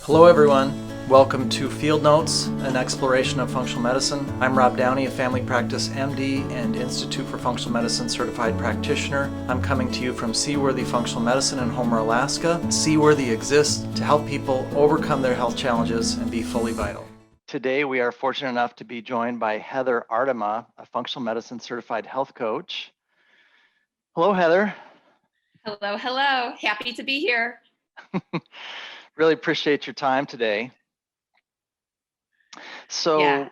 Hello everyone, welcome to Field Notes, an exploration of functional medicine. I'm Rob Downey, a family practice MD and Institute for Functional Medicine certified practitioner. I'm coming to you from Seaworthy Functional Medicine in Homer, Alaska. Seaworthy exists to help people overcome their health challenges and be fully vital. Today we are fortunate enough to be joined by Heather Aardema, a functional medicine certified health coach. Hello, Heather. Hello, hello. Happy to be here. Really appreciate your time today. So Yeah.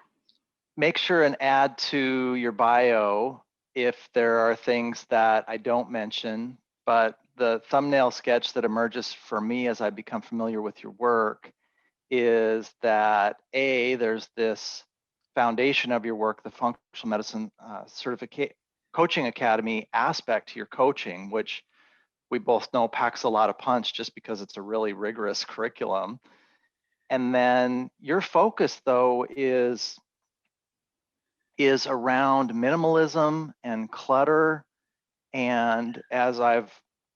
make sure and add to your bio if there are things that I don't mention, but the thumbnail sketch that emerges for me as I become familiar with your work is that there's this foundation of your work, the Functional Medicine Coaching Academy aspect to your coaching, which we both know packs a lot of punch just because it's a really rigorous curriculum. And then your focus, though, is around minimalism and clutter. And as I've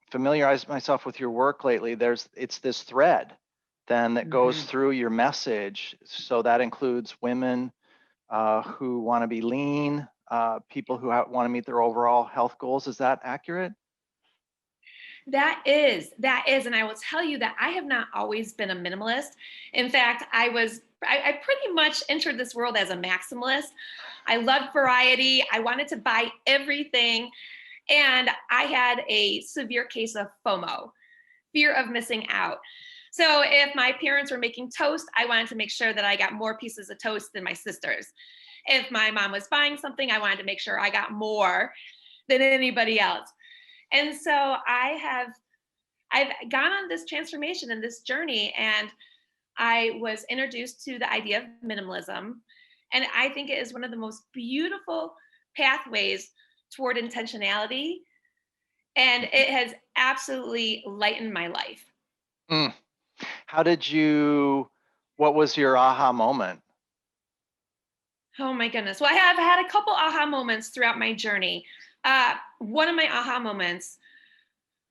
familiarized myself with your work lately, it's this thread then that goes through your message. So that includes women who want to be lean, people who want to meet their overall health goals. Is that accurate? That is. And I will tell you that I have not always been a minimalist. In fact, I pretty much entered this world as a maximalist. I loved variety. I wanted to buy everything. And I had a severe case of FOMO, fear of missing out. So if my parents were making toast, I wanted to make sure that I got more pieces of toast than my sisters. If my mom was buying something, I wanted to make sure I got more than anybody else. And so I've gone on this transformation and this journey, and I was introduced to the idea of minimalism. And I think it is one of the most beautiful pathways toward intentionality. And it has absolutely lightened my life. Mm. What was your aha moment? Oh my goodness. Well, I have had a couple aha moments throughout my journey. One of my aha moments,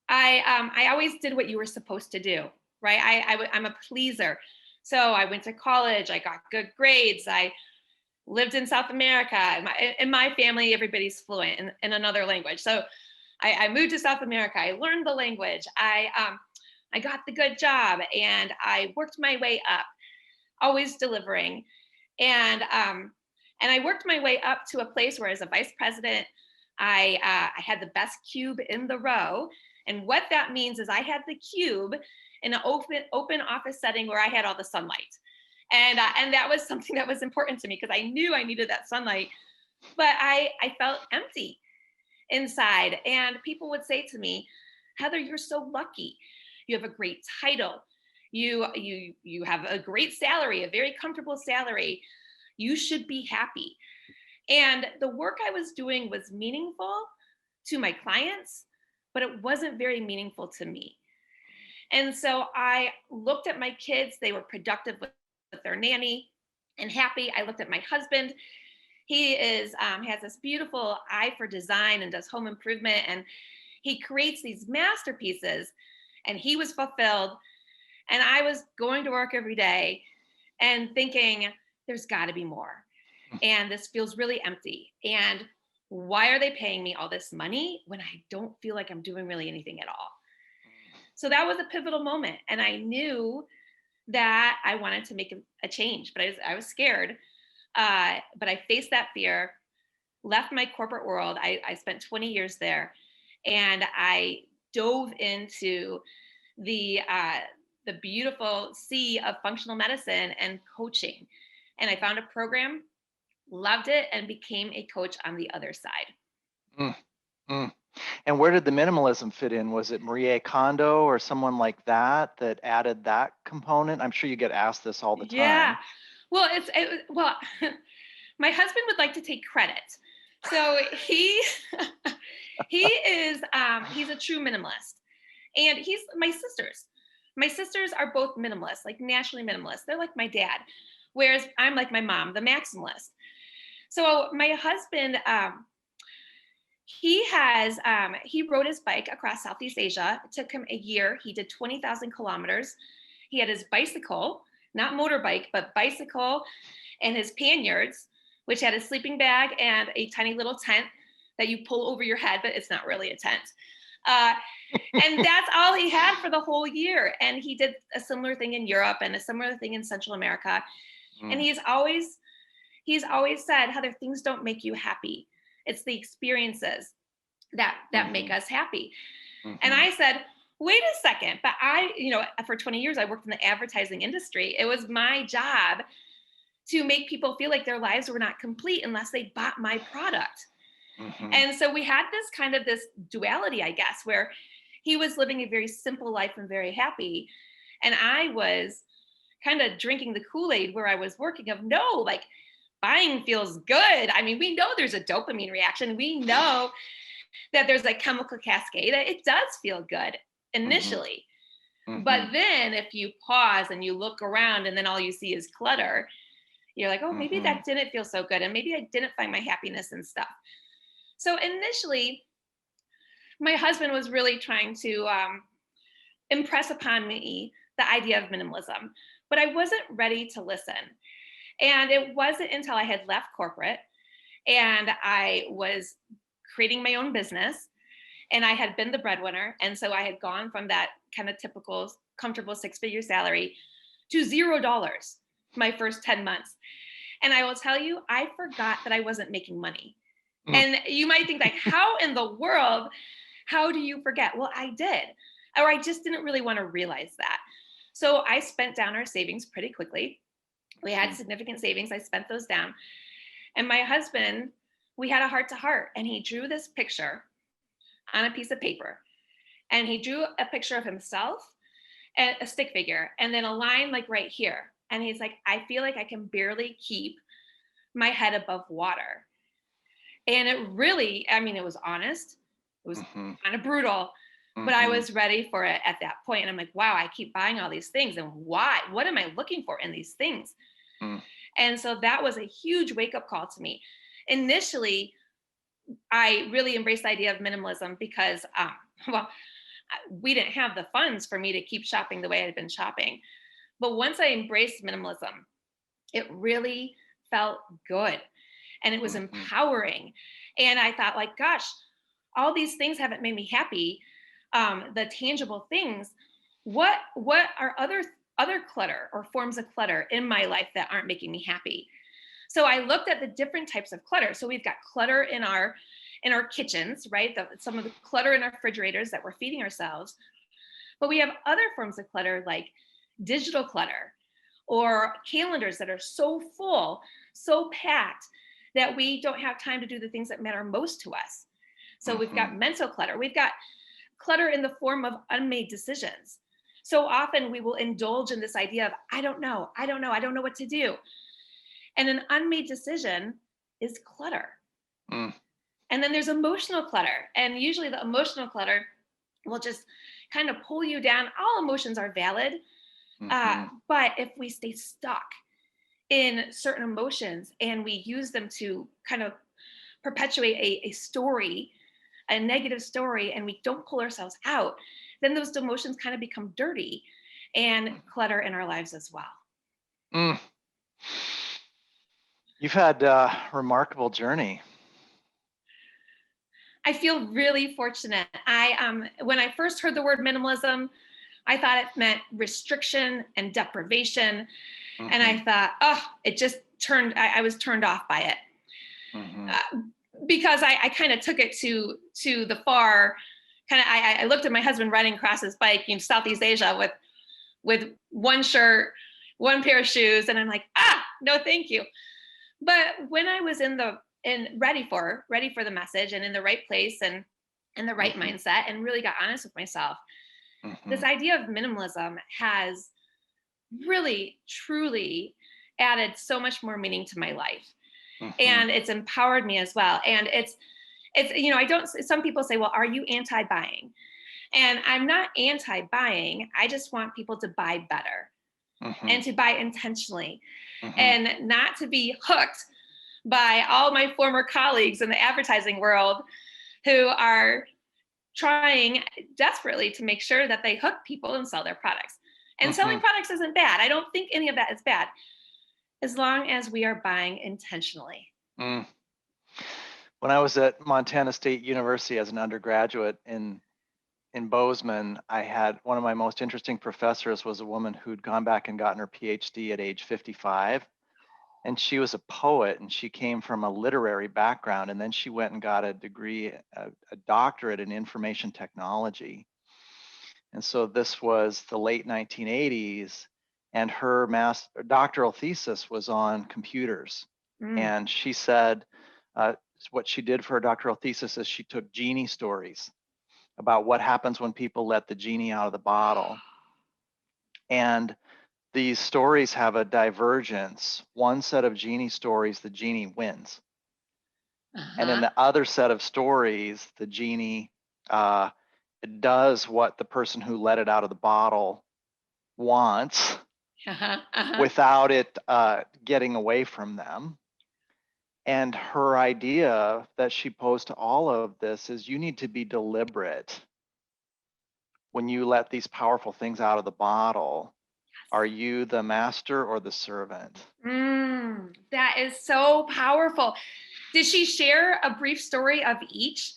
I always did what you were supposed to do, right? I'm a pleaser. So I went to college, I got good grades, I lived in South America. In my family, everybody's fluent in another language. So I moved to South America, I learned the language, I got the good job, and I worked my way up, always delivering. And I worked my way up to a place where, as a vice president, I had the best cube in the row. And what that means is I had the cube in an open office setting where I had all the sunlight. And that was something that was important to me because I knew I needed that sunlight. But I felt empty inside. And people would say to me, Heather, you're so lucky. You have a great title. You have a great salary, a very comfortable salary. You should be happy. And the work I was doing was meaningful to my clients, but it wasn't very meaningful to me. And so I looked at my kids, they were productive with their nanny and happy. I looked at my husband. He has this beautiful eye for design and does home improvement, and he creates these masterpieces, and he was fulfilled. And I was going to work every day and thinking, there's got to be more. And this feels really empty. And why are they paying me all this money when I don't feel like I'm doing really anything at all? So that was a pivotal moment. And I knew that I wanted to make a change, but I was scared. But I faced that fear, left my corporate world. I spent 20 years there, and I dove into the beautiful sea of functional medicine and coaching. And I found a program, loved it, and became a coach on the other side. Mm, mm. And where did the minimalism fit in? Was it Marie Kondo or someone like that added that component? I'm sure you get asked this all the time. Yeah. Well, my husband would like to take credit. So he's a true minimalist. And he's my sisters. My sisters are both minimalists, like nationally minimalist. They're like my dad, whereas I'm like my mom, the maximalist. So my husband, he rode his bike across Southeast Asia. It took him a year. He did 20,000 kilometers. He had his bicycle, not motorbike, but bicycle, and his panniers, which had a sleeping bag and a tiny little tent that you pull over your head, but it's not really a tent. And that's all he had for the whole year. And he did a similar thing in Europe and a similar thing in Central America. And he's always said, Heather, things don't make you happy. It's the experiences that make us happy. And I said, wait a second, but for 20 years, I worked in the advertising industry. It was my job to make people feel like their lives were not complete unless they bought my product. And so we had this duality, I guess, where he was living a very simple life and very happy. And I was kind of drinking the Kool-Aid where I was working of, no, like buying feels good. I mean, we know there's a dopamine reaction. We know that there's a chemical cascade. It does feel good initially. But then if you pause and you look around and then all you see is clutter, you're like, oh, maybe that didn't feel so good. And maybe I didn't find my happiness and stuff. So initially, my husband was really trying to impress upon me the idea of minimalism, but I wasn't ready to listen. And it wasn't until I had left corporate and I was creating my own business and I had been the breadwinner. And so I had gone from that kind of typical, comfortable 6-figure salary to $0 my first 10 months. And I will tell you, I forgot that I wasn't making money. And you might think like, how in the world, how do you forget? Well, I did, or I just didn't really want to realize that. So I spent down our savings pretty quickly. We had significant savings. I spent those down. And my husband, we had a heart to heart, and he drew this picture on a piece of paper. And he drew a picture of himself and a stick figure, and then a line like right here. And he's like, I feel like I can barely keep my head above water. And it really, I mean, it was honest. It was kind of brutal, but I was ready for it at that point. And I'm like, wow, I keep buying all these things. And why? What am I looking for in these things? And so that was a huge wake-up call to me. Initially, I really embraced the idea of minimalism because, we didn't have the funds for me to keep shopping the way I'd been shopping. But once I embraced minimalism, it really felt good. And it was empowering. And I thought like, gosh, all these things haven't made me happy. The tangible things, what are other clutter or forms of clutter in my life that aren't making me happy? So I looked at the different types of clutter. So we've got clutter in our kitchens, right? Some of the clutter in our refrigerators that we're feeding ourselves. But we have other forms of clutter like digital clutter or calendars that are so full, so packed that we don't have time to do the things that matter most to us. So we've got mental clutter. We've got clutter in the form of unmade decisions. So often we will indulge in this idea of, I don't know what to do. And an unmade decision is clutter. And then there's emotional clutter. And usually the emotional clutter will just kind of pull you down. All emotions are valid. But if we stay stuck in certain emotions and we use them to kind of perpetuate a story, a negative story, and we don't pull ourselves out, then those emotions kind of become dirty and clutter in our lives as well. You've had a remarkable journey. I feel really fortunate. When I first heard the word minimalism, I thought it meant restriction and deprivation. And I thought, I was turned off by it. Because I kind of took it to the far, I looked at my husband riding across his bike in Southeast Asia with one shirt, one pair of shoes. And I'm like, no, thank you. But when I was ready for the message and in the right place and in the right mindset and really got honest with myself, this idea of minimalism has really, truly added so much more meaning to my life. And it's empowered me as well. And it's, some people say, well, are you anti-buying? And I'm not anti-buying. I just want people to buy better and to buy intentionally and not to be hooked by all my former colleagues in the advertising world who are trying desperately to make sure that they hook people and sell their products. And selling products isn't bad. I don't think any of that is bad, as long as we are buying intentionally. Mm. When I was at Montana State University as an undergraduate in Bozeman, I had one of my most interesting professors was a woman who'd gone back and gotten her PhD at age 55. And she was a poet, and she came from a literary background, and then she went and got a degree, a doctorate in information technology. And so this was the late 1980s, and her doctoral thesis was on computers. And she said what she did for her doctoral thesis is she took genie stories about what happens when people let the genie out of the bottle. And these stories have a divergence. One set of genie stories, the genie wins. And in the other set of stories, the genie does what the person who let it out of the bottle wants without it getting away from them. And her idea that she posed to all of this is you need to be deliberate when you let these powerful things out of the bottle. Are you the master or the servant? That is so powerful. Did she share a brief story of each?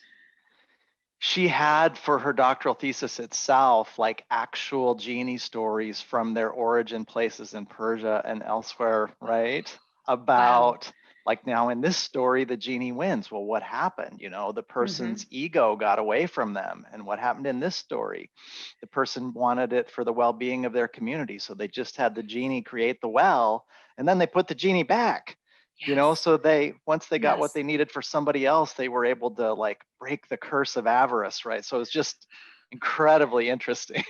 She had, for her doctoral thesis itself, like actual genie stories from their origin places in Persia and elsewhere, right? About like, now in this story, the genie wins. Well, what happened? You know, the person's ego got away from them. And what happened in this story? The person wanted it for the well-being of their community. So they just had the genie create the well, and then they put the genie back. Yes. You know, so once they got what they needed for somebody else, they were able to like break the curse of avarice, right? So it's just incredibly interesting.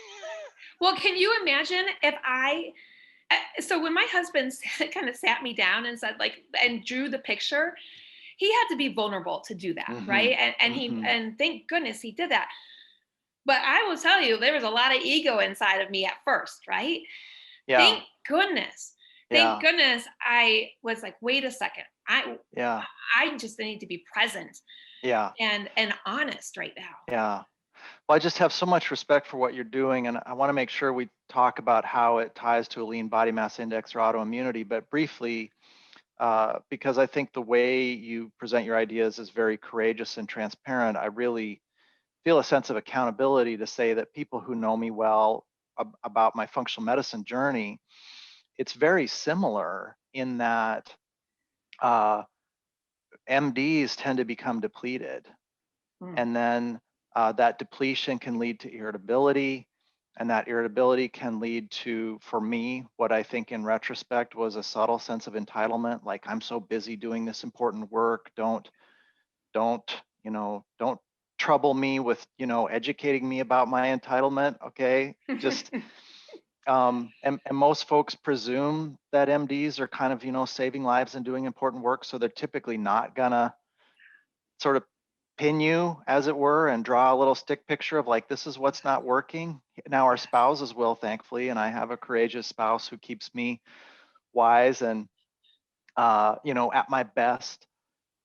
Well, can you imagine if so when my husband kind of sat me down and said and drew the picture, he had to be vulnerable to do that, right? And thank goodness he did that. But I will tell you, there was a lot of ego inside of me at first, right? Yeah. Thank goodness. Thank goodness I was like, wait a second. I just need to be present. Yeah. And honest right now. Yeah. Well, I just have so much respect for what you're doing, and I want to make sure we talk about how it ties to a lean body mass index or autoimmunity, but briefly, because I think the way you present your ideas is very courageous and transparent. I really feel a sense of accountability to say that people who know me well about my functional medicine journey, it's very similar in that MDs tend to become depleted. And then that depletion can lead to irritability, and that irritability can lead to, for me, what I think in retrospect was a subtle sense of entitlement, like I'm so busy doing this important work, don't trouble me with, educating me about my entitlement, okay? Just, and most folks presume that MDs are kind of, saving lives and doing important work, so they're typically not gonna sort of pin you, as it were, and draw a little stick picture of like, this is what's not working. Now our spouses will, thankfully, and I have a courageous spouse who keeps me wise and, at my best.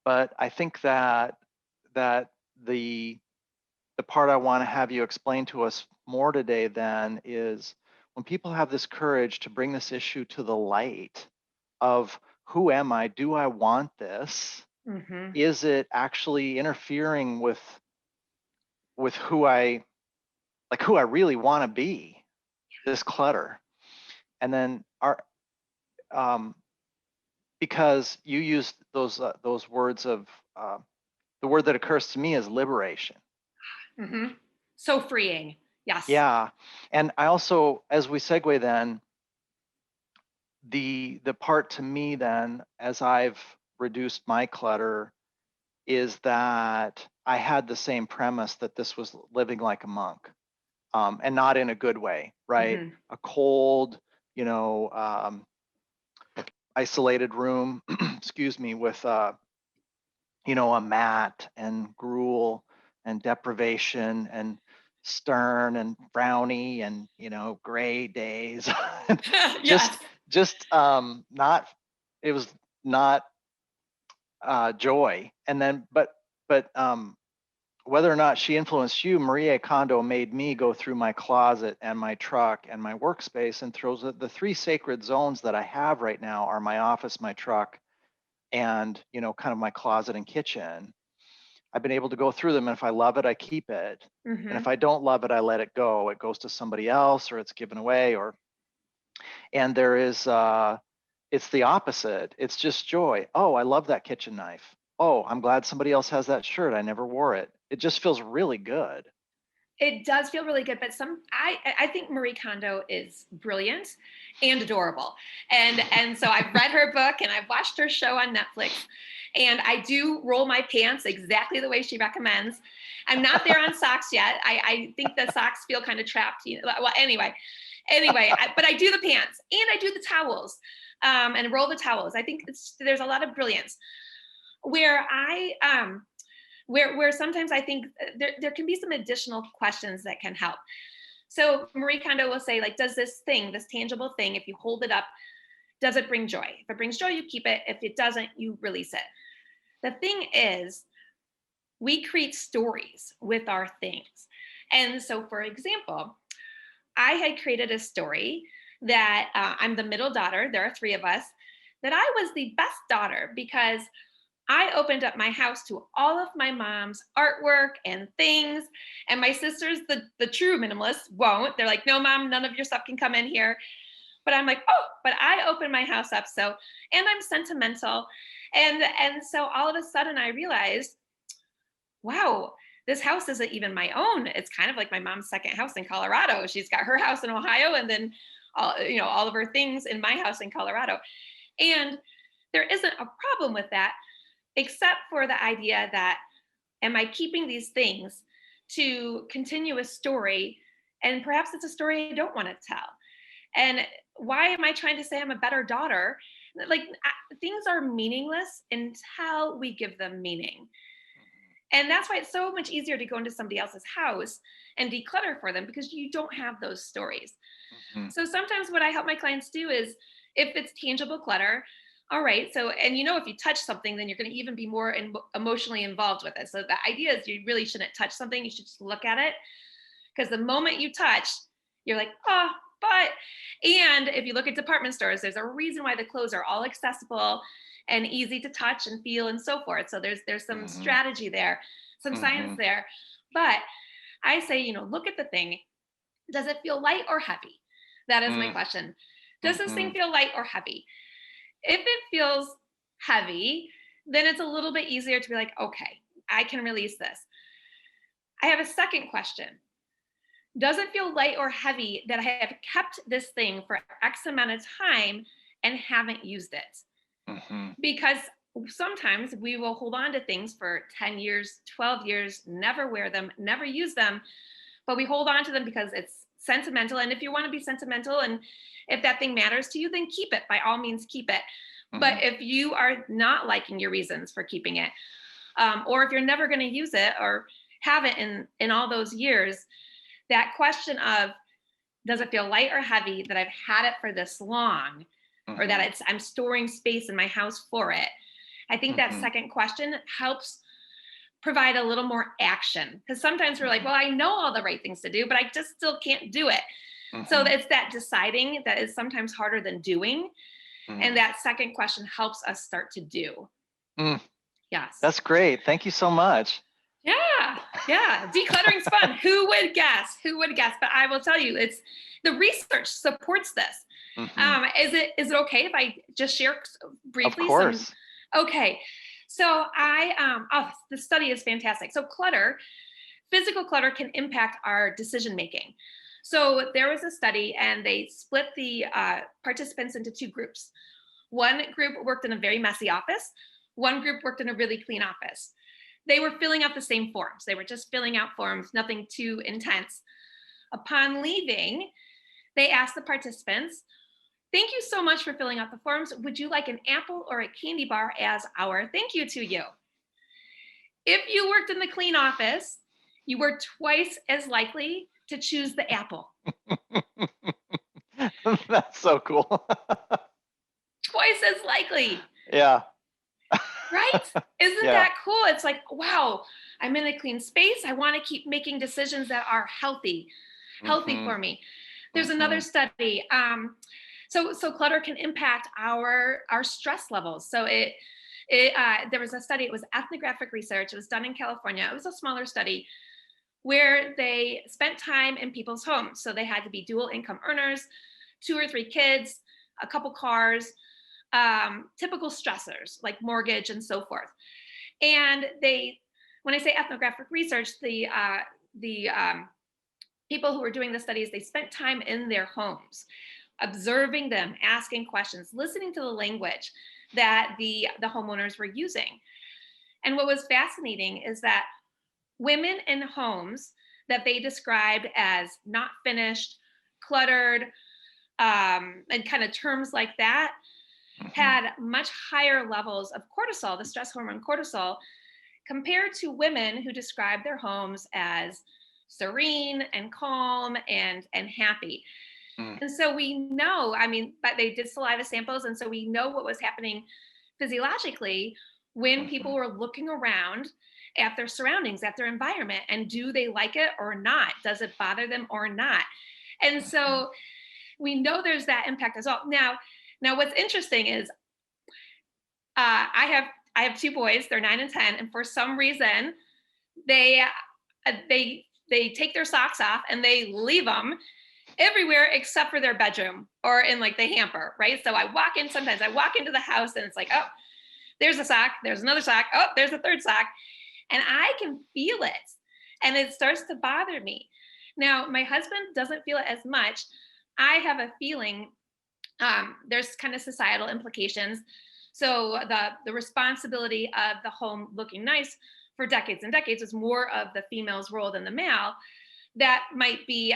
But I think that the part I want to have you explain to us more today then is when people have this courage to bring this issue to the light of who am I? Do I want this? Is it actually interfering with who I really want to be? This clutter, and then because you used those words of the word that occurs to me is liberation. So freeing. Yes. Yeah, and I also, as we segue then, the part to me then, as I've reduced my clutter, is that I had the same premise that this was living like a monk, and not in a good way, right? A cold, isolated room, excuse me, with a mat and gruel and deprivation and stern and frowny and gray days. just not, it was not joy. And then but whether or not she influenced you, Marie Kondo made me go through my closet and my truck and my workspace, and throws the three sacred zones that I have right now are my office, my truck, and kind of my closet and kitchen. I've been able to go through them, and if I love it, I keep it. And if I don't love it, I let it go. It goes to somebody else, or it's given away, and there is it's the opposite. It's just joy. Oh, I love that kitchen knife. Oh, I'm glad somebody else has that shirt. I never wore it. It just feels really good. It does feel really good, but I think Marie Kondo is brilliant and adorable. And so I've read her book and I've watched her show on Netflix, and I do roll my pants exactly the way she recommends. I'm not there on socks yet. I think the socks feel kind of trapped. Well, anyway, but I do the pants and I do the towels, and roll the towels. I think there's a lot of brilliance where where sometimes I think there can be some additional questions that can help. So Marie Kondo will say, like, does this tangible thing, if you hold it up, does it bring joy? If it brings joy, you keep it. If it doesn't, you release it. The thing is, we create stories with our things. And so, for example, I had created a story that I'm the middle daughter. There are three of us. That I was the best daughter because I opened up my house to all of my mom's artwork and things. And my sisters, the true minimalists, won't. They're like, no, mom, none of your stuff can come in here. But I'm like, oh, but I opened my house up. So, and I'm sentimental. And so all of a sudden I realized, wow, this house isn't even my own. It's kind of like my mom's second house in Colorado. She's got her house in Ohio, and then all of her things in my house in Colorado. And there isn't a problem with that, except for the idea that, am I keeping these things to continue a story? And perhaps it's a story I don't want to tell. And why am I trying to say I'm a better daughter? Like, things are meaningless until we give them meaning. And that's why it's so much easier to go into somebody else's house and declutter for them, because you don't have those stories. So sometimes what I help my clients do is, if it's tangible clutter, all right, so, and if you touch something, then you're going to even be more emotionally involved with it. So the idea is, you really shouldn't touch something. You should just look at it, because the moment you touch, you're like, oh, but, and if you look at department stores, there's a reason why the clothes are all accessible and easy to touch and feel and so forth. So there's some strategy there, some science there. But I say, look at the thing. Does it feel light or heavy? That is my question. Does this thing feel light or heavy? If it feels heavy, then it's a little bit easier to be like, okay, I can release this. I have a second question. Does it feel light or heavy that I have kept this thing for X amount of time and haven't used it? Because sometimes we will hold on to things for 10 years, 12 years, never wear them, never use them, but we hold on to them because it's sentimental. And if you want to be sentimental, and if that thing matters to you, then keep it. By all means, keep it. But if you are not liking your reasons for keeping it, or if you're never going to use it or have it in all those years, that question of, does it feel light or heavy that I've had it for this long, or that I'm storing space in my house for it? I think that second question helps provide a little more action, because sometimes we're like, well, I know all the right things to do, but I just still can't do it. So it's that deciding that is sometimes harder than doing. And that second question helps us start to do. Yes. That's great. Thank you so much. Yeah. Decluttering's fun. Who would guess? But I will tell you, the research supports this. Is it okay if I just share briefly? Of course. Okay. So the study is fantastic. So physical clutter can impact our decision making. So there was a study, and they split the participants into two groups. One group worked in a very messy office. One group worked in a really clean office. They were filling out the same forms. They were just filling out forms, nothing too intense. Upon leaving, they asked the participants, thank you so much for filling out the forms. Would you like an apple or a candy bar as our thank you to you? If you worked in the clean office, you were twice as likely to choose the apple. That's so cool. Twice as likely. Yeah. Right? Isn't that cool? It's like, wow, I'm in a clean space. I want to keep making decisions that are healthy Mm-hmm. for me. There's another Mm-hmm. study. So clutter can impact our stress levels. So there was a study. It was ethnographic research. It was done in California. It was a smaller study where they spent time in people's homes. So they had to be dual income earners, 2 or 3 kids, a couple cars, typical stressors like mortgage and so forth. And when I say ethnographic research, the people who were doing the studies, they spent time in their homes, observing them, asking questions, listening to the language that the homeowners were using. And what was fascinating is that women in homes that they described as not finished, cluttered, and kind of terms like that, Mm-hmm. had much higher levels of cortisol, the stress hormone cortisol, compared to women who describe their homes as serene and calm and happy. Mm. And so we know, I mean, but they did saliva samples, and so we know what was happening physiologically when Mm-hmm. people were looking around at their surroundings, at their environment, and do they like it or not? Does it bother them or not? And Mm-hmm. so we know there's that impact as well. Now what's interesting is I have 2 boys. They're 9 and 10, and for some reason they they take their socks off and they leave them everywhere except for their bedroom or in like the hamper, right? So sometimes I walk into the house and it's like, oh, there's a sock, there's another sock, oh, there's a third sock, and I can feel it, and it starts to bother me. Now my husband doesn't feel it as much. I have a feeling there's kind of societal implications. So the responsibility of the home looking nice for decades and decades was more of the female's role than the male. That might be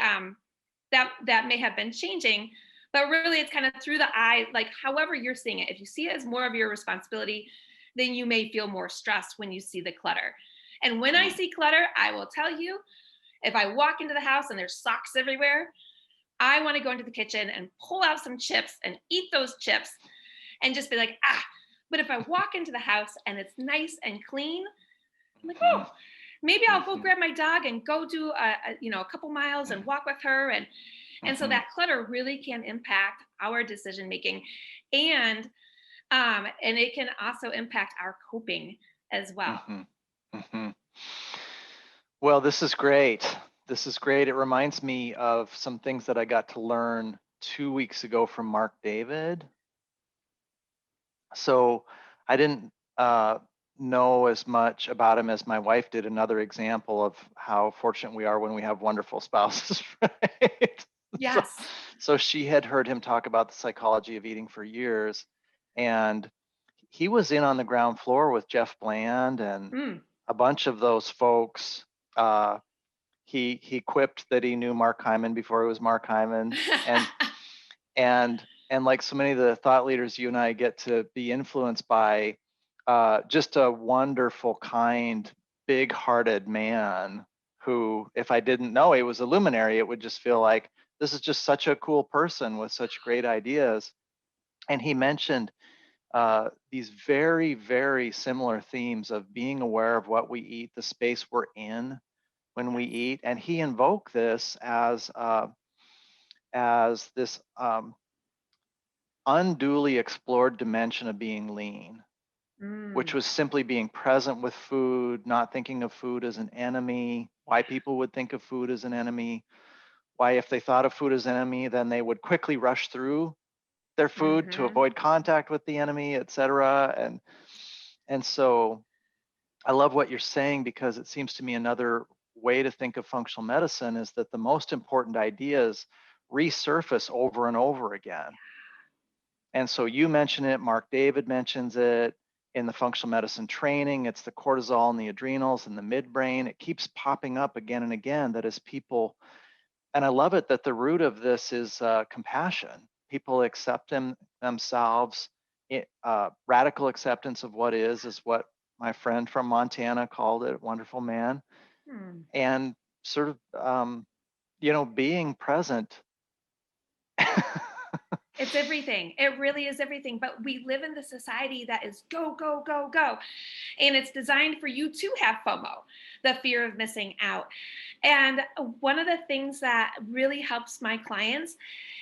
that may have been changing, but really it's kind of through the eye, like however you're seeing it. If you see it as more of your responsibility, then you may feel more stressed when you see the clutter. And when I Mm. see clutter, I will tell you, if I walk into the house and there's socks everywhere, I want to go into the kitchen and pull out some chips and eat those chips and just be like, ah. But if I walk into the house and it's nice and clean, I'm like, Mm-hmm. oh, maybe I'll go Mm-hmm. grab my dog and go do a couple miles and walk with her. And so Mm-hmm. that clutter really can impact our decision making, and and it can also impact our coping as well. Mm-hmm. Mm-hmm. Well, this is great. This is great. It reminds me of some things that I got to learn 2 weeks ago from Mark David. So I didn't know as much about him as my wife did. Another example of how fortunate we are when we have wonderful spouses, right? So, Yes. so she had heard him talk about the psychology of eating for years, and he was in on the ground floor with Jeff Bland and Mm. a bunch of those folks. Uh, he quipped that he knew Mark Hyman before he was Mark Hyman, and and like so many of the thought leaders you and I get to be influenced by, just a wonderful, kind, big-hearted man who, if I didn't know he was a luminary, it would just feel like this is just such a cool person with such great ideas. And he mentioned these very, very similar themes of being aware of what we eat, the space we're in when we eat, and he invoked this as this unduly explored dimension of being lean, which Mm. was simply being present with food, not thinking of food as an enemy, why people would think of food as an enemy, why if they thought of food as an enemy, then they would quickly rush through their food to Mm-hmm. avoid contact with the enemy, et cetera. And so I love what you're saying, because it seems to me another way to think of functional medicine is that the most important ideas resurface over and over again. And so you mention it, Mark David mentions it in the functional medicine training. It's the cortisol and the adrenals and the midbrain. It keeps popping up again and again, that as people, and I love it that the root of this is compassion. People accept themselves. Radical acceptance of what is what my friend from Montana called it, wonderful man. Hmm. And sort of, being present It's everything. It really is everything. But we live in the society that is go, go, go, go. And it's designed for you to have FOMO, the fear of missing out. And one of the things that really helps my clients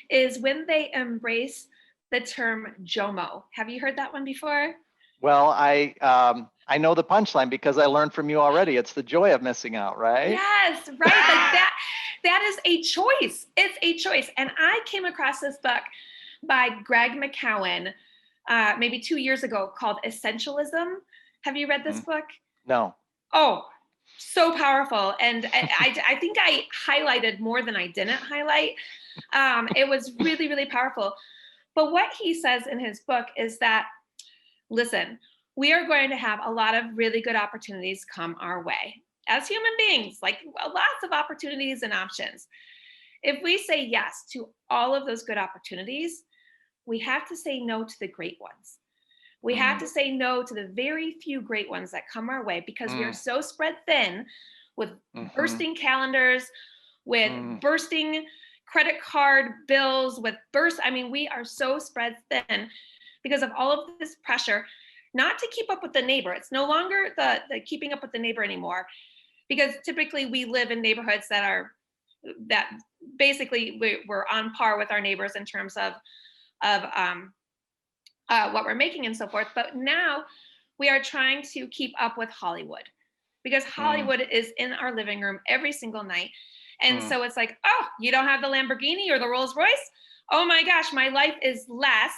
is when they embrace the term JOMO. Have you heard that one before? Well, I know the punchline because I learned from you already. It's the joy of missing out, right? Yes, right. Like that is a choice. It's a choice. And I came across this book by Greg McKeown maybe 2 years ago called Essentialism. Have you read this Mhm. book? No. Oh, so powerful. And I think I highlighted more than I didn't highlight. It was really, really powerful. But what he says in his book is that, listen, we are going to have a lot of really good opportunities come our way as human beings, like lots of opportunities and options. If we say yes to all of those good opportunities, we have to say no to the great ones. We have Mm, to say no to the very few great ones that come our way because we are mm, so spread thin with mhm, bursting calendars, with mm, bursting credit card bills, I mean, we are so spread thin because of all of this pressure not to keep up with the neighbor. It's no longer the keeping up with the neighbor anymore because typically we live in neighborhoods that basically we're on par with our neighbors in terms of what we're making and so forth. But now we are trying to keep up with Hollywood because mm, Hollywood is in our living room every single night. And mm, so it's like, oh, you don't have the Lamborghini or the Rolls Royce? Oh my gosh, my life is less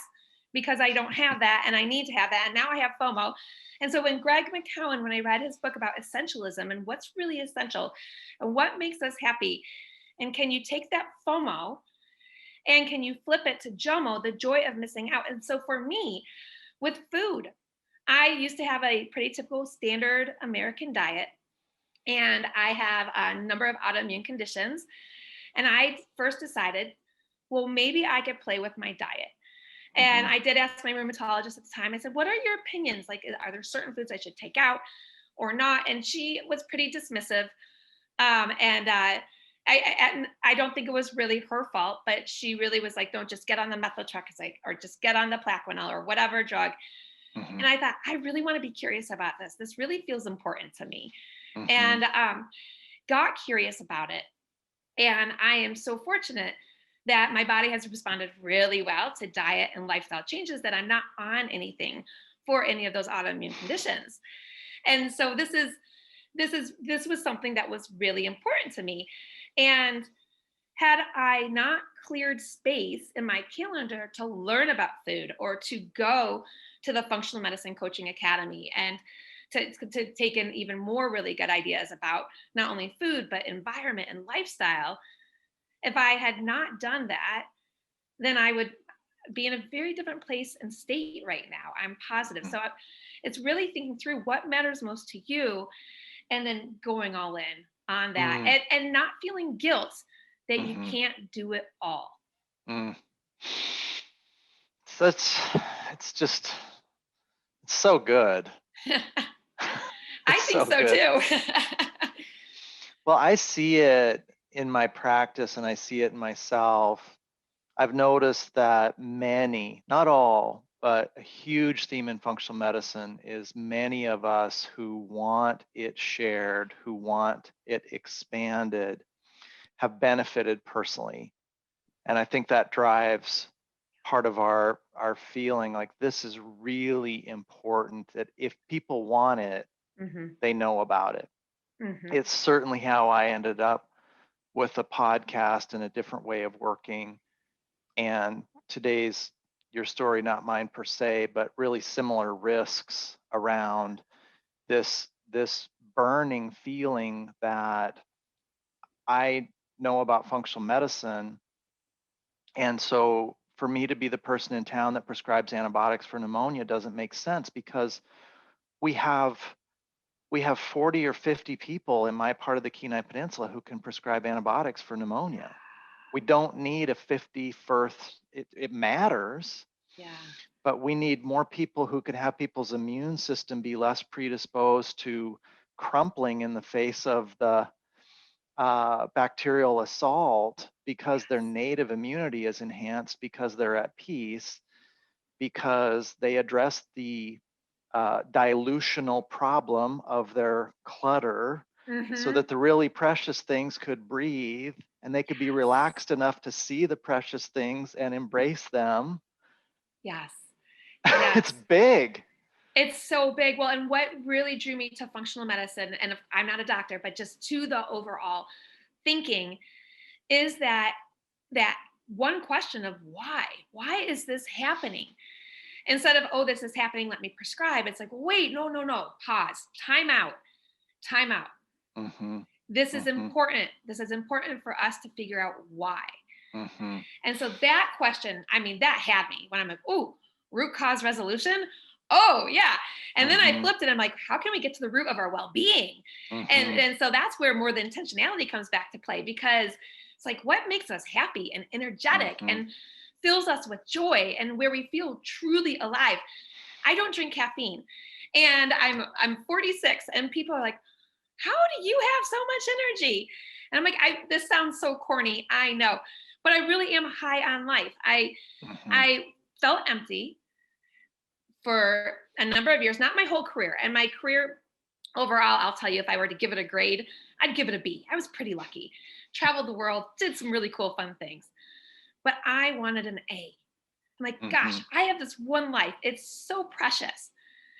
because I don't have that and I need to have that. And now I have FOMO. And so when Greg McKeown, when I read his book about essentialism and what's really essential and what makes us happy, and can you take that FOMO and can you flip it to JOMO, the joy of missing out? And so for me, with food, I used to have a pretty typical standard American diet, and I have a number of autoimmune conditions. And I first decided, well, maybe I could play with my diet. And mhm, I did ask my rheumatologist at the time, I said, what are your opinions? Like, are there certain foods I should take out or not? And she was pretty dismissive. And I don't think it was really her fault, but she really was like, don't just get on the methotrexate or just get on the Plaquenil or whatever drug. mhm, And I thought, I really want to be curious about this. This really feels important to me. mhm, And got curious about it. And I am so fortunate that my body has responded really well to diet and lifestyle changes that I'm not on anything for any of those autoimmune conditions. And so this was something that was really important to me. And had I not cleared space in my calendar to learn about food or to go to the Functional Medicine Coaching Academy and to take in even more really good ideas about not only food, but environment and lifestyle, if I had not done that, then I would be in a very different place and state right now. I'm positive. mhm, So it's really thinking through what matters most to you and then going all in on that mm, and not feeling guilt that you mhm, can't do it all. mm. So it's just, it's so good. I It's think so so good. too. Well, I see it in my practice and I see it in myself. I've noticed that many, not all, but a huge theme in functional medicine is many of us who want it shared, who want it expanded, have benefited personally. And I think that drives part of our feeling like this is really important, that if people want it, hmm they know about it. hmm It's certainly how I ended up with a podcast and a different way of working. And today's your story, not mine per se, but really similar risks around this burning feeling that I know about functional medicine. And so for me to be the person in town that prescribes antibiotics for pneumonia doesn't make sense because we have we have 40 or 50 people in my part of the Kenai Peninsula who can prescribe antibiotics for pneumonia. We don't need a 51st, it matters, Yeah. but we need more people who can have people's immune system be less predisposed to crumpling in the face of bacterial assault because their native immunity is enhanced, because they're at peace, because they address the dilutional problem of their clutter so that the really precious things could breathe and they could be relaxed enough to see the precious things and embrace them. Yes. It's Yes. big. It's so big. Well, and what really drew me to functional medicine, and if, I'm not a doctor, but just to the overall thinking, is that one question of why is this happening, instead of, oh, this is happening, let me prescribe. It's like, wait, no, pause, time out. Mm-hmm. This is Mm-hmm. important. This is important for us to figure out why. Mm-hmm. And so that question, I mean, that had me when I'm like, oh, root cause resolution. Oh yeah. And then I flipped it. I'm like, how can we get to the root of our well-being? And so that's where more the intentionality comes back to play, because it's like, what makes us happy and energetic and fills us with joy and where we feel truly alive. I don't drink caffeine, and I'm 46, and people are like, how do you have so much energy? And I'm like, this sounds so corny, I know, but I really am high on life. I felt empty for a number of years, not my whole career. And my career overall, I'll tell you, if I were to give it a grade, I'd give it a B. I was pretty lucky. Traveled the world, did some really cool, fun things. But I wanted an A. I'm like, gosh, I have this one life. It's so precious.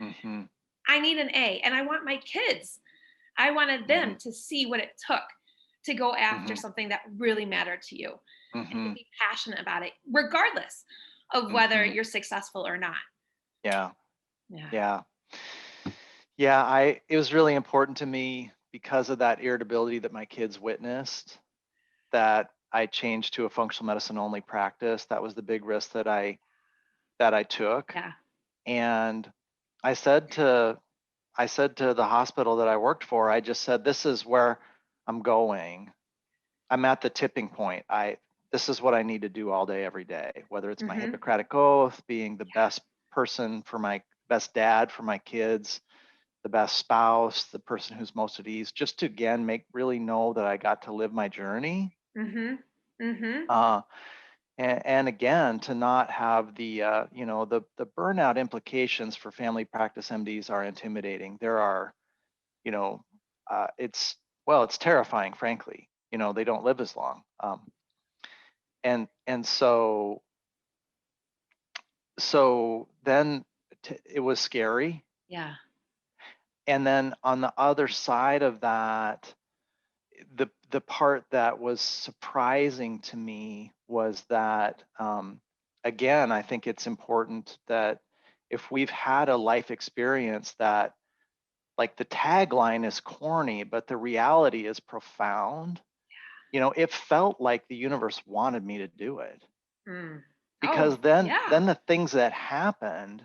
I need an A. And I want my kids, I wanted them to see what it took to go after something that really mattered to you and to be passionate about it, regardless of whether you're successful or not. Yeah. It was really important to me because of that irritability that my kids witnessed, that I changed to a functional medicine only practice. That was the big risk that I took. Yeah. And I said to the hospital that I worked for, I just said, this is where I'm going. I'm at the tipping point. This is what I need to do all day, every day, whether it's my Hippocratic Oath, being the best person for my best dad for my kids, the best spouse, the person who's most at ease, just to again really know that I got to live my journey. And again, to not have the the burnout implications for family practice MDs are intimidating. There are, it's terrifying, frankly. They don't live as long. And so then it was scary. Yeah. And then on the other side of that, the part that was surprising to me was that, again, I think it's important that if we've had a life experience that, like, the tagline is corny, but the reality is profound, it felt like the universe wanted me to do it. Because then the things that happened,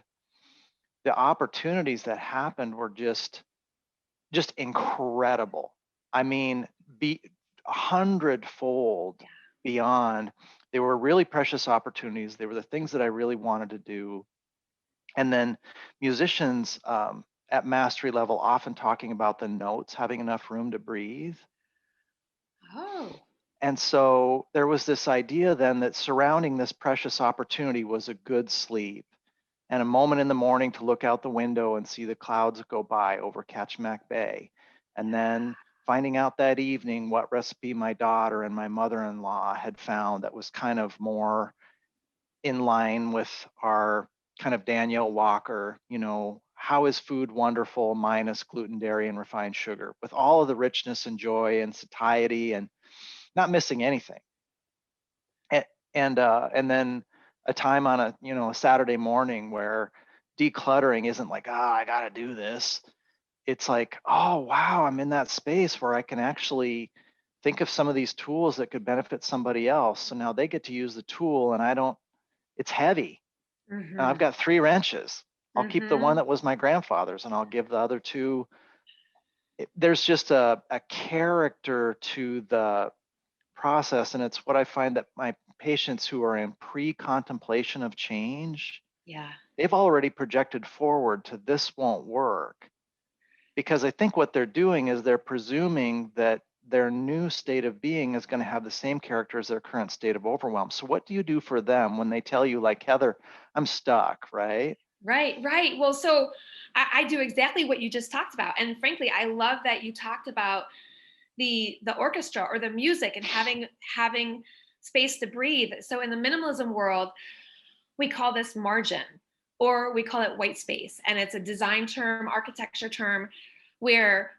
the opportunities that happened were just incredible. I mean, 100-fold beyond. They were really precious opportunities. They were the things that I really wanted to do. And then musicians at mastery level often talking about the notes, having enough room to breathe. And so there was this idea then that surrounding this precious opportunity was a good sleep and a moment in the morning to look out the window and see the clouds go by over Ketchimak Bay. And then finding out that evening what recipe my daughter and my mother-in-law had found that was kind of more in line with our kind of Danielle Walker, how is food wonderful minus gluten, dairy, and refined sugar, with all of the richness and joy and satiety and not missing anything. And then a time on a Saturday morning where decluttering isn't like, I got to do this. It's like, oh, wow, I'm in that space where I can actually think of some of these tools that could benefit somebody else. So now they get to use the tool and it's heavy. And I've got 3 wrenches. I'll keep the one that was my grandfather's and I'll give the other 2. There's just a character to the process. And it's what I find that my patients who are in pre-contemplation of change, they've already projected forward to this won't work. Because I think what they're doing is they're presuming that their new state of being is going to have the same character as their current state of overwhelm. So what do you do for them when they tell you, like, Heather, I'm stuck, right? Right. Well, so I do exactly what you just talked about. And frankly, I love that you talked about the orchestra or the music and having space to breathe. So in the minimalism world, we call this margin, or we call it white space. And it's a design term, architecture term, where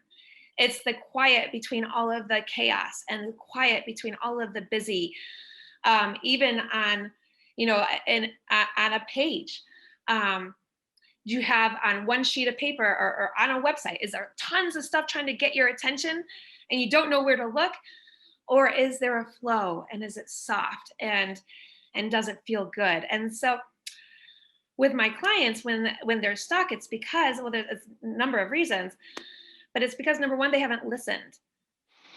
it's the quiet between all of the chaos and the quiet between all of the busy, even on, on a page. You have on one sheet of paper or on a website, is there tons of stuff trying to get your attention and you don't know where to look? Or is there a flow, and is it soft and does it feel good? And so with my clients, when they're stuck, it's because, well, there's a number of reasons, but it's because, number one, they haven't listened.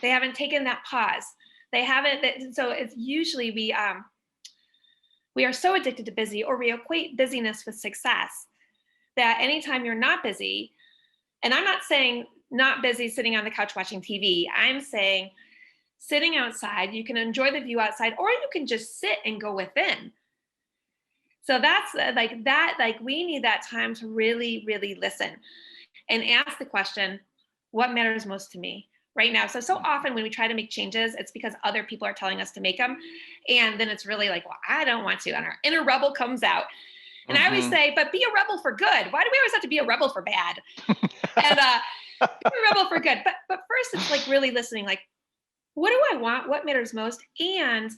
They haven't taken that pause. They haven't. So it's usually we are so addicted to busy, or we equate busyness with success, that anytime you're not busy, and I'm not saying not busy sitting on the couch watching TV, I'm saying sitting outside, you can enjoy the view outside, or you can just sit and go within. So that's like we need that time to really, really listen and ask the question, what matters most to me right now? So often when we try to make changes, it's because other people are telling us to make them. And then it's really like, well, I don't want to. And our inner rebel comes out. And I always say, but be a rebel for good. Why do we always have to be a rebel for bad? And be a rebel for good. But first, it's like really listening, like, what do I want? What matters most? And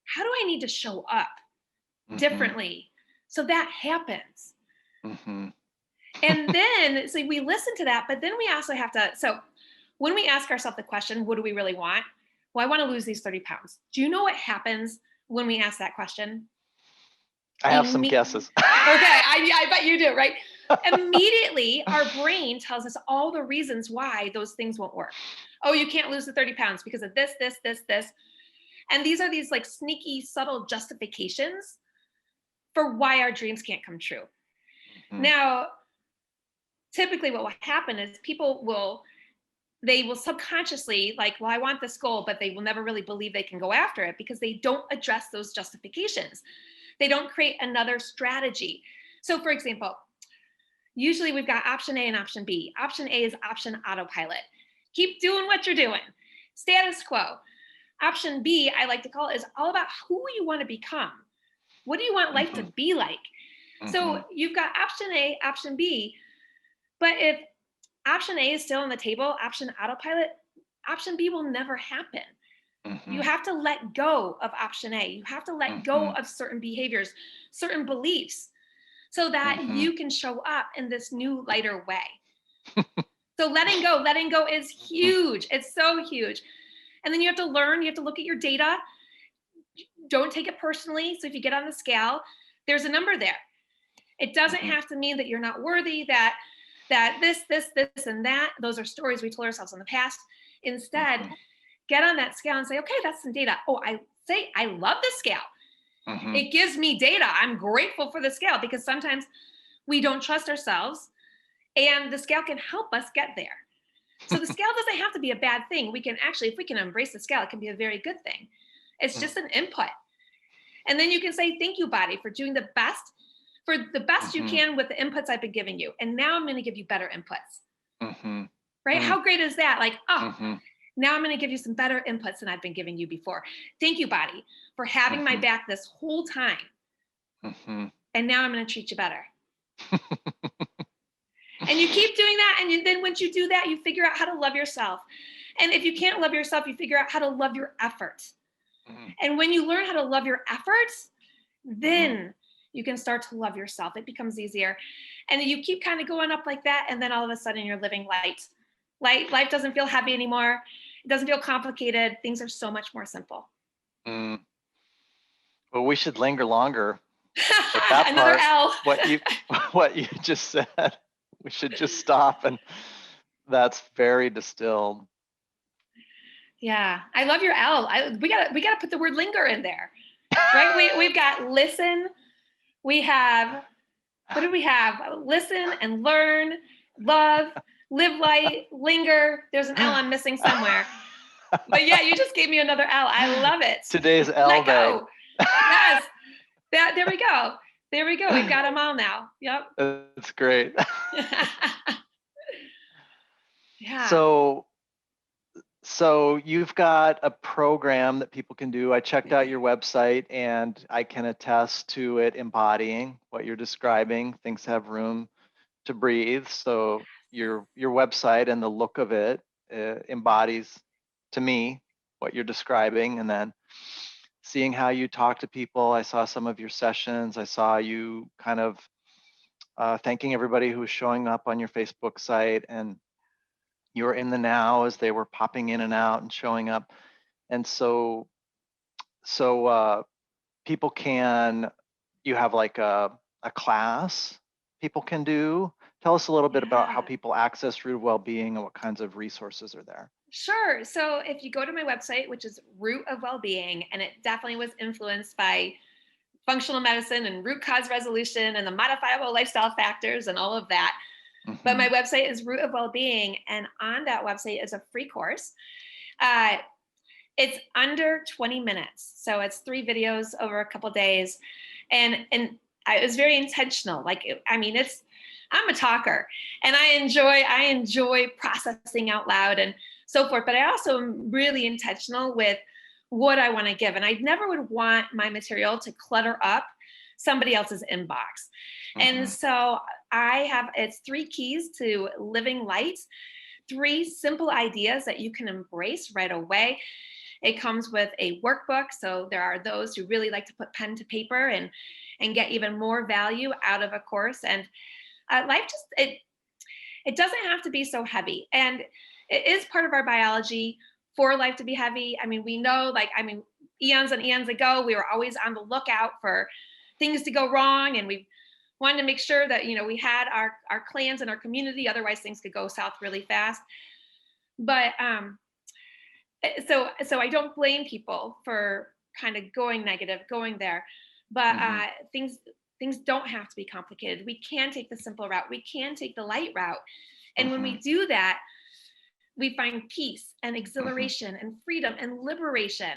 how do I need to show up differently so that happens? And then, so we listen to that, but then we also have to, so when we ask ourselves the question, what do we really want? Well, I want to lose these 30 pounds. Do you know what happens when we ask that question? I have some guesses. Okay, I bet you do, right? Immediately, our brain tells us all the reasons why those things won't work. Oh, you can't lose the 30 pounds because of this. And these are these like sneaky, subtle justifications for why our dreams can't come true. Now, typically what will happen is people will subconsciously like, well, I want this goal, but they will never really believe they can go after it because they don't address those justifications. They don't create another strategy. So for example, usually we've got option A and option B. Option A is option autopilot. Keep doing what you're doing. Status quo. Option B, I like to call it, is all about who you want to become. What do you want life to be like? So you've got option A, option B, but if option A is still on the table, option autopilot, option B will never happen. You have to let go of option A. You have to let go of certain behaviors, certain beliefs, so that you can show up in this new, lighter way. So letting go is huge. It's so huge. And then you have to learn, you have to look at your data. Don't take it personally. So if you get on the scale, there's a number there. It doesn't have to mean that you're not worthy, that this, and that. Those are stories we told ourselves in the past. Instead, get on that scale and say, okay, that's some data. Oh, I love this scale. It gives me data. I'm grateful for the scale, because sometimes we don't trust ourselves and the scale can help us get there. So the scale doesn't have to be a bad thing. We can actually, if we can embrace the scale, it can be a very good thing. It's just an input. And then you can say, thank you, body, for doing the best you can with the inputs I've been giving you. And now I'm going to give you better inputs. Right? How great is that? Like, now I'm going to give you some better inputs than I've been giving you before. Thank you, body, for having my back this whole time. And now I'm going to treat you better. And you keep doing that. And then once you do that, you figure out how to love yourself. And if you can't love yourself, you figure out how to love your efforts. And when you learn how to love your efforts, then you can start to love yourself. It becomes easier. And you keep kind of going up like that. And then all of a sudden you're living light. Life doesn't feel heavy anymore. It doesn't feel complicated. Things are so much more simple. Well, we should linger longer. That Another part, L. what you just said, we should just stop. And that's very distilled. Yeah, I love your L. We gotta put the word linger in there, right? We've got listen. We have, what do we have? Listen and learn, love, live light, linger. There's an L I'm missing somewhere. But yeah, you just gave me another L. I love it. Today's L Let day. go. Yes. There we go. There we go. We've got them all now. Yep. That's great. Yeah. So you've got a program that people can do. I checked out your website and I can attest to it embodying what you're describing. Things have room to breathe. So your website and the look of it embodies to me what you're describing. And then seeing how you talk to people, I saw some of your sessions. I saw you kind of thanking everybody who was showing up on your Facebook site, and you were in the now as they were popping in and out and showing up. And so people can, you have like a class people can do. Tell us a little bit about how Yeah. people access Root of Wellbeing and what kinds of resources are there. Sure. So if you go to my website, which is Root of Wellbeing, and it definitely was influenced by functional medicine and root cause resolution and the modifiable lifestyle factors and all of that. But my website is Root of Wellbeing, and on that website is a free course. It's under 20 minutes, so it's 3 videos over a couple days, and it was very intentional. I'm a talker, and I enjoy processing out loud and so forth. But I also am really intentional with what I want to give, and I never would want my material to clutter up somebody else's inbox. And so it's 3 keys to living light, 3 simple ideas that you can embrace right away. It comes with a workbook. So there are those who really like to put pen to paper and get even more value out of a course. And life it doesn't have to be so heavy. And it is part of our biology for life to be heavy. I mean, we know, eons and eons ago, we were always on the lookout for things to go wrong. And we wanted to make sure that, we had our clans and our community. Otherwise, things could go south really fast. But so I don't blame people for kind of going negative, going there. But things don't have to be complicated. We can take the simple route. We can take the light route. And when we do that, we find peace and exhilaration and freedom and liberation.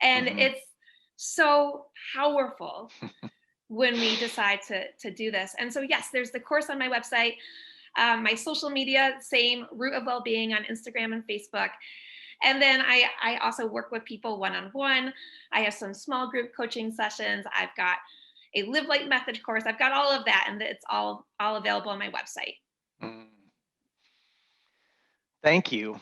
And it's so powerful when we decide to do this. And so, yes, there's the course on my website. My social media, same, Root of Wellbeing on Instagram and Facebook. And then I also work with people one-on-one. I have some small group coaching sessions. I've got a Live Light Method course. I've got all of that, and it's all available on my website. Thank you.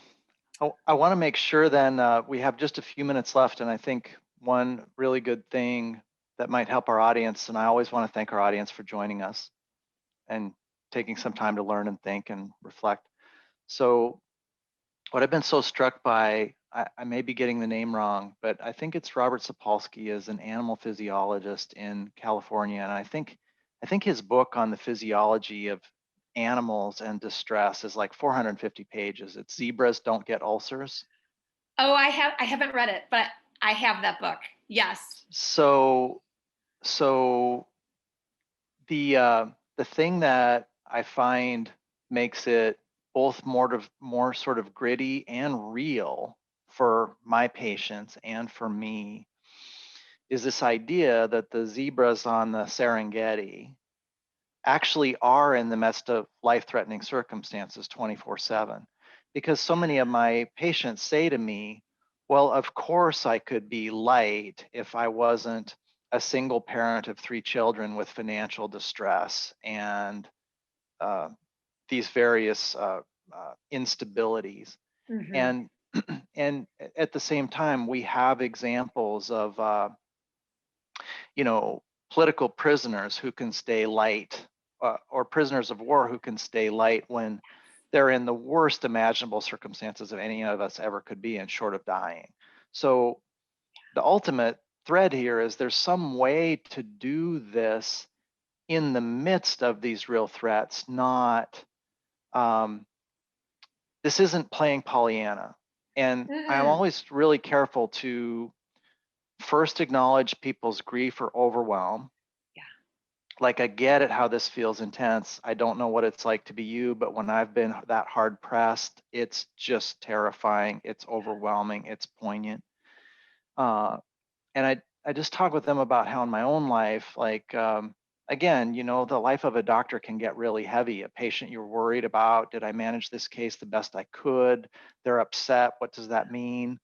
I want to make sure then we have just a few minutes left, and I think one really good thing that might help our audience, and I always want to thank our audience for joining us and taking some time to learn and think and reflect. So what I've been so struck by, I may be getting the name wrong, but I think it's Robert Sapolsky is an animal physiologist in California. And I think his book on the physiology of animals and distress is like 450 pages. It's Zebras Don't Get Ulcers. Oh, I haven't read it, but I have that book. Yes. So the thing that I find makes it both more sort of gritty and real for my patients and for me is this idea that the zebras on the Serengeti actually are in the midst of life-threatening circumstances 24/7. Because so many of my patients say to me, well, of course I could be light if I wasn't a single parent of 3 children with financial distress and these various instabilities. And and at the same time, we have examples of political prisoners who can stay light, or prisoners of war who can stay light when they're in the worst imaginable circumstances of any of us ever could be in, short of dying. So the ultimate thread here is there's some way to do this in the midst of these real threats, not this isn't playing Pollyanna. And I'm always really careful to first acknowledge people's grief or overwhelm. Yeah. like, I get it how this feels intense. I don't know what it's like to be you, but when I've been that hard pressed, it's just terrifying. It's overwhelming. It's poignant. Uh, and I just talk with them about how in my own life, like, again, the life of a doctor can get really heavy. A patient you're worried about, did I manage this case the best I could? They're upset. What does that mean?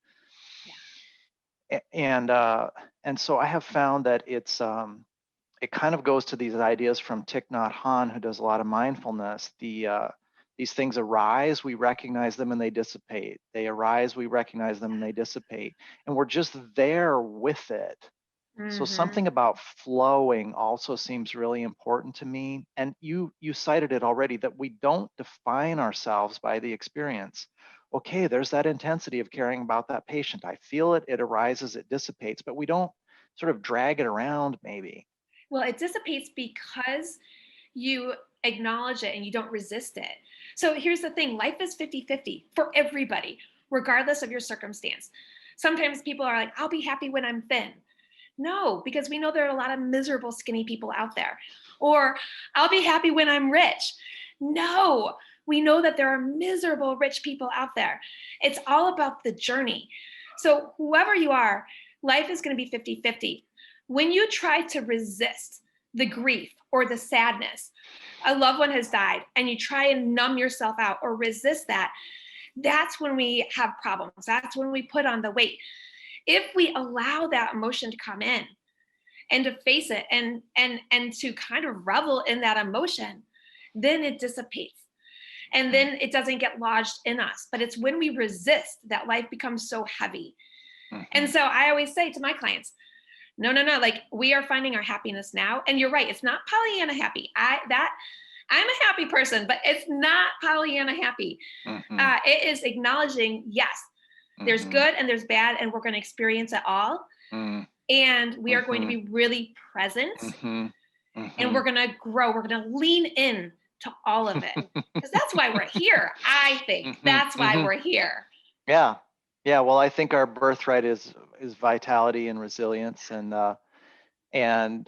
Yeah. And so I have found that it kind of goes to these ideas from Thich Nhat Hanh, who does a lot of mindfulness. These things arise, we recognize them, and they dissipate. They arise, we recognize them, and they dissipate. And we're just there with it. So Mm-hmm. something about flowing also seems really important to me. And you cited it already, that we don't define ourselves by the experience. Okay, there's that intensity of caring about that patient. I feel it, it arises, it dissipates, but we don't sort of drag it around maybe. Well, it dissipates because you acknowledge it and you don't resist it. So here's the thing, life is 50-50 for everybody, regardless of your circumstance. Sometimes people are like, I'll be happy when I'm thin. No, because we know there are a lot of miserable, skinny people out there. Or I'll be happy when I'm rich. No, we know that there are miserable, rich people out there. It's all about the journey. So, whoever you are, life is going to be 50-50. When you try to resist the grief or the sadness, a loved one has died, and you try and numb yourself out or resist that, that's when we have problems. That's when we put on the weight. If we allow that emotion to come in and to face it and to kind of revel in that emotion, then it dissipates, and then it doesn't get lodged in us. But it's when we resist that life becomes so heavy. And Mhm. so I always say to my clients, no, no, no, like, we are finding our happiness now. And you're right, it's not Pollyanna happy. I'm a happy person, but it's not Pollyanna happy. Mhm. It is acknowledging, yes, there's Mhm. good and there's bad, and we're going to experience it all. Mhm. And we are going to Mhm. be really present, Mhm. and we're Mhm. going to grow. We're going to lean in to all of it, because that's why we're here. I think Mhm. that's why Mhm. we're here. Yeah. Yeah. Well, I think our birthright is vitality and resilience, and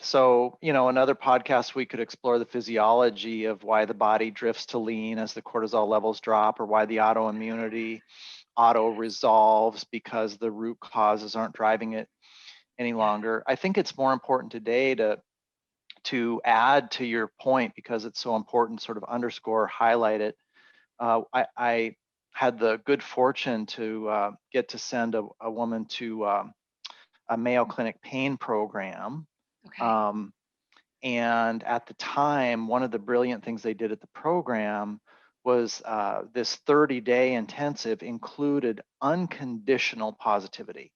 so another podcast we could explore the physiology of why the body drifts to lean as the cortisol levels drop, or why the autoimmunity auto resolves because the root causes aren't driving it any longer. I think it's more important today to add to your point, because it's so important, sort of underscore, highlight it. I had the good fortune to get to send a woman to a Mayo Clinic pain program. Okay. Um, and at the time, one of the brilliant things they did at the program was this 30-day intensive included unconditional positivity.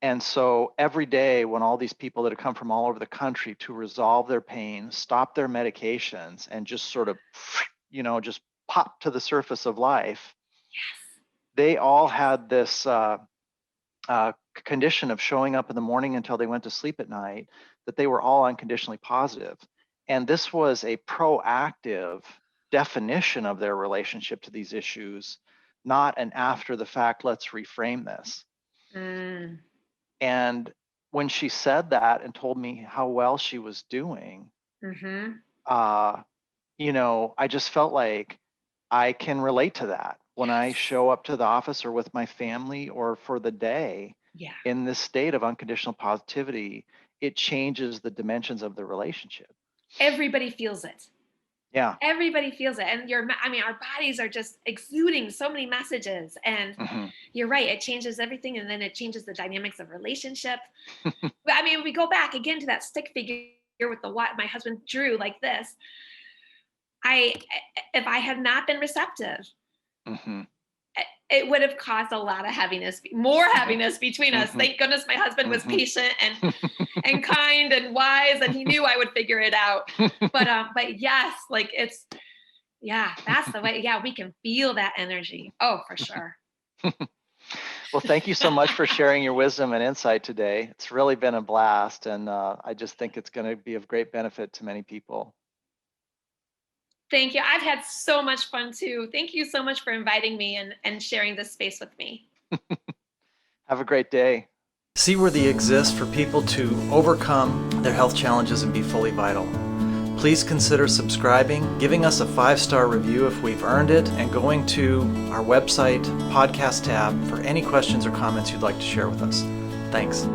And so every day, when all these people that have come from all over the country to resolve their pain, stop their medications, and just sort of, just pop to the surface of life, Yes. they all Yes. had this condition of showing up in the morning until they went to sleep at night, that they were all unconditionally positive. And this was a proactive definition of their relationship to these issues, not an after the fact, let's reframe this. Mm. And when she said that and told me how well she was doing, Mm-hmm. uh, I just felt like I can relate to that when I Yes. show up to the office or with my family or for the day Yeah. in this state of unconditional positivity. It changes the dimensions of the relationship. Everybody feels it. Yeah. Everybody feels it. And our bodies are just exuding so many messages. And Hmm. you're right, it changes everything. And then it changes the dynamics of relationship. But we go back again to that stick figure with the what my husband drew like this. I If I had not been receptive, Hmm. it would have caused a lot of heaviness, more Hmm. heaviness between us. Hmm. Thank goodness my husband was Hmm. patient and kind and wise, and he knew I would figure it out. But yes, like, it's, yeah, that's the way. Yeah, we can feel that energy. Oh, for sure. Well, thank you so much for sharing your wisdom and insight today. It's really been a blast, and I just think it's going to be of great benefit to many people. Thank you. I've had so much fun too. Thank you so much for inviting me and sharing this space with me. Have a great day. Seaworthy exists for people to overcome their health challenges and be fully vital. Please consider subscribing, giving us a 5-star review if we've earned it, and going to our website podcast tab for any questions or comments you'd like to share with us. Thanks.